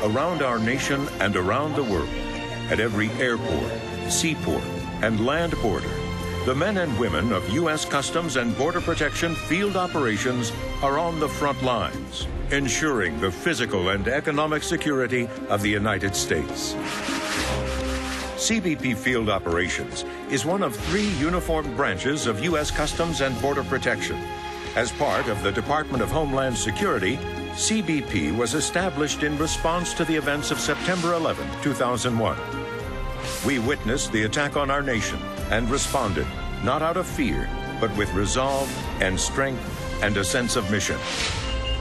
around our nation and around the world. At every airport, seaport, and land border, the men and women of U.S. Customs and Border Protection field operations are on the front lines, ensuring the physical and economic security of the United States. CBP Field Operations is one of 3 uniformed branches of U.S. Customs and Border Protection. As part of the Department of Homeland Security, CBP was established in response to the events of September 11, 2001. We witnessed the attack on our nation and responded, not out of fear, but with resolve and strength and a sense of mission.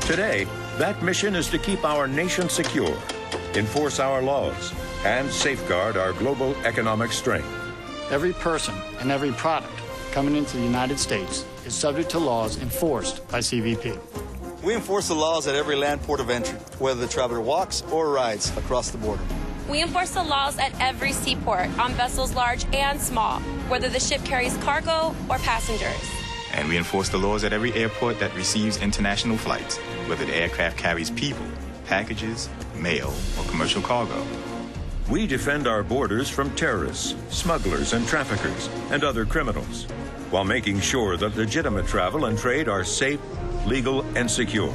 Today, that mission is to keep our nation secure, enforce our laws, and safeguard our global economic strength. Every person and every product coming into the United States is subject to laws enforced by CBP. We enforce the laws at every land port of entry, whether the traveler walks or rides across the border. We enforce the laws at every seaport, on vessels large and small, whether the ship carries cargo or passengers. And we enforce the laws at every airport that receives international flights, whether the aircraft carries people, packages, mail, or commercial cargo. We defend our borders from terrorists, smugglers and traffickers, and other criminals, while making sure that legitimate travel and trade are safe, legal, and secure.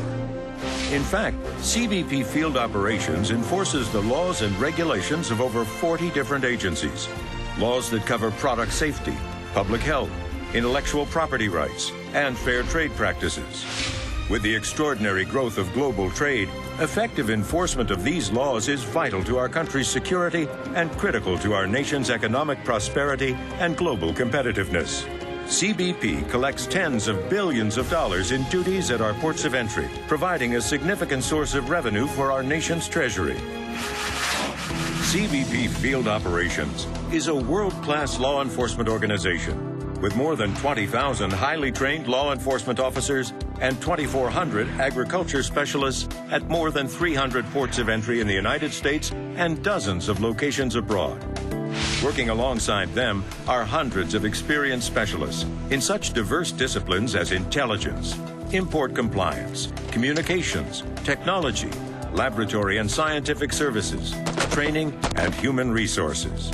In fact, CBP Field Operations enforces the laws and regulations of over 40 different agencies. Laws that cover product safety, public health, intellectual property rights, and fair trade practices. With the extraordinary growth of global trade, effective enforcement of these laws is vital to our country's security and critical to our nation's economic prosperity and global competitiveness. CBP collects tens of billions of dollars in duties at our ports of entry, providing a significant source of revenue for our nation's treasury. CBP Field Operations is a world-class law enforcement organization with more than 20,000 highly trained law enforcement officers and 2,400 agriculture specialists at more than 300 ports of entry in the United States and dozens of locations abroad. Working alongside them are hundreds of experienced specialists in such diverse disciplines as intelligence, import compliance, communications, technology, laboratory and scientific services, training, and human resources.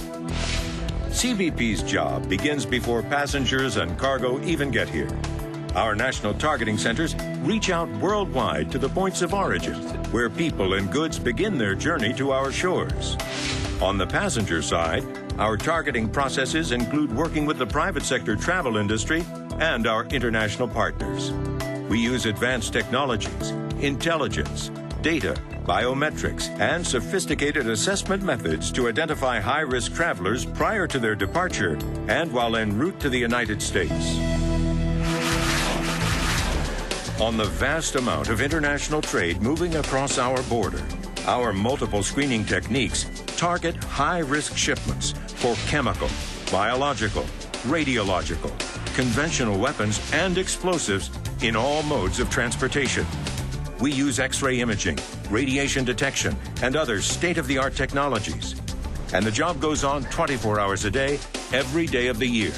CBP's job begins before passengers and cargo even get here. Our national targeting centers reach out worldwide to the points of origin, where people and goods begin their journey to our shores. On the passenger side, our targeting processes include working with the private sector travel industry and our international partners. We use advanced technologies, intelligence, data, biometrics, and sophisticated assessment methods to identify high-risk travelers prior to their departure and while en route to the United States. On the vast amount of international trade moving across our border, our multiple screening techniques target high-risk shipments for chemical, biological, radiological, conventional weapons, and explosives in all modes of transportation. We use X-ray imaging, radiation detection, and other state-of-the-art technologies. And the job goes on 24 hours a day, every day of the year.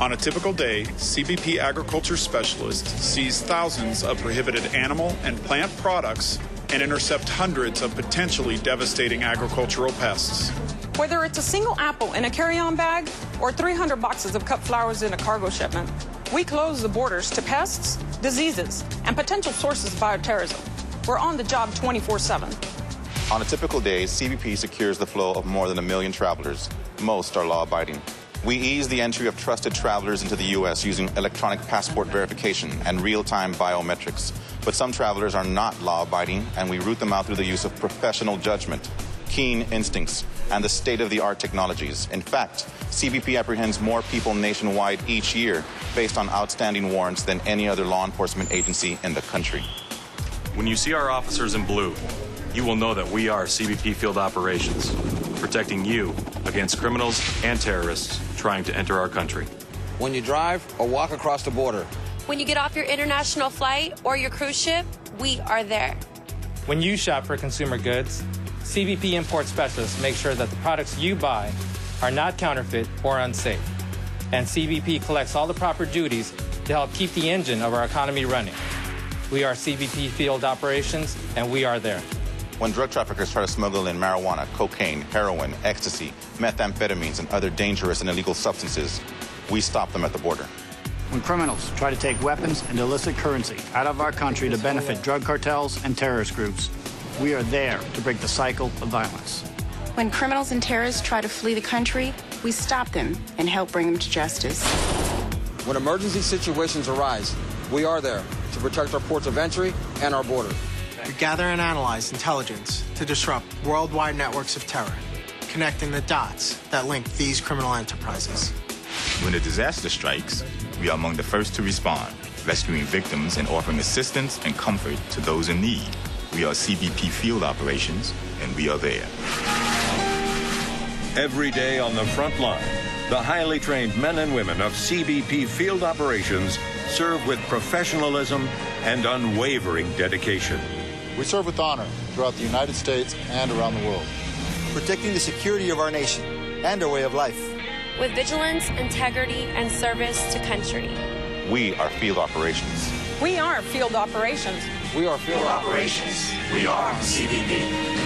On a typical day, CBP Agriculture Specialists seize thousands of prohibited animal and plant products and intercept hundreds of potentially devastating agricultural pests. Whether it's a single apple in a carry-on bag or 300 boxes of cut flowers in a cargo shipment, we close the borders to pests, diseases, and potential sources of bioterrorism. We're on the job 24/7. On a typical day, CBP secures the flow of more than 1 million travelers. Most are law-abiding. We ease the entry of trusted travelers into the U.S. using electronic passport verification and real-time biometrics. But some travelers are not law-abiding, and we root them out through the use of professional judgment, keen instincts, and the state-of-the-art technologies. In fact, CBP apprehends more people nationwide each year based on outstanding warrants than any other law enforcement agency in the country. When you see our officers in blue, you will know that we are CBP Field Operations, protecting you against criminals and terrorists trying to enter our country. When you drive or walk across the border, When you get off your international flight or your cruise ship, we are there. When you shop for consumer goods, CBP Import Specialists make sure that the products you buy are not counterfeit or unsafe. And CBP collects all the proper duties to help keep the engine of our economy running. We are CBP Field Operations, and we are there. When drug traffickers try to smuggle in marijuana, cocaine, heroin, ecstasy, methamphetamines, and other dangerous and illegal substances, we stop them at the border. When criminals try to take weapons and illicit currency out of our country to benefit drug cartels and terrorist groups, we are there to break the cycle of violence. When criminals and terrorists try to flee the country, we stop them and help bring them to justice. When emergency situations arise, we are there to protect our ports of entry and our border. We gather and analyze intelligence to disrupt worldwide networks of terror, connecting the dots that link these criminal enterprises. When a disaster strikes, we are among the first to respond, rescuing victims and offering assistance and comfort to those in need. We are CBP Field Operations, and we are there. Every day on the front line, the highly trained men and women of CBP Field Operations serve with professionalism and unwavering dedication. We serve with honor throughout the United States and around the world, protecting the security of our nation and our way of life. With vigilance, integrity, and service to country. We are Field Operations. We are Field Operations. We are Field Operations. We are CBP.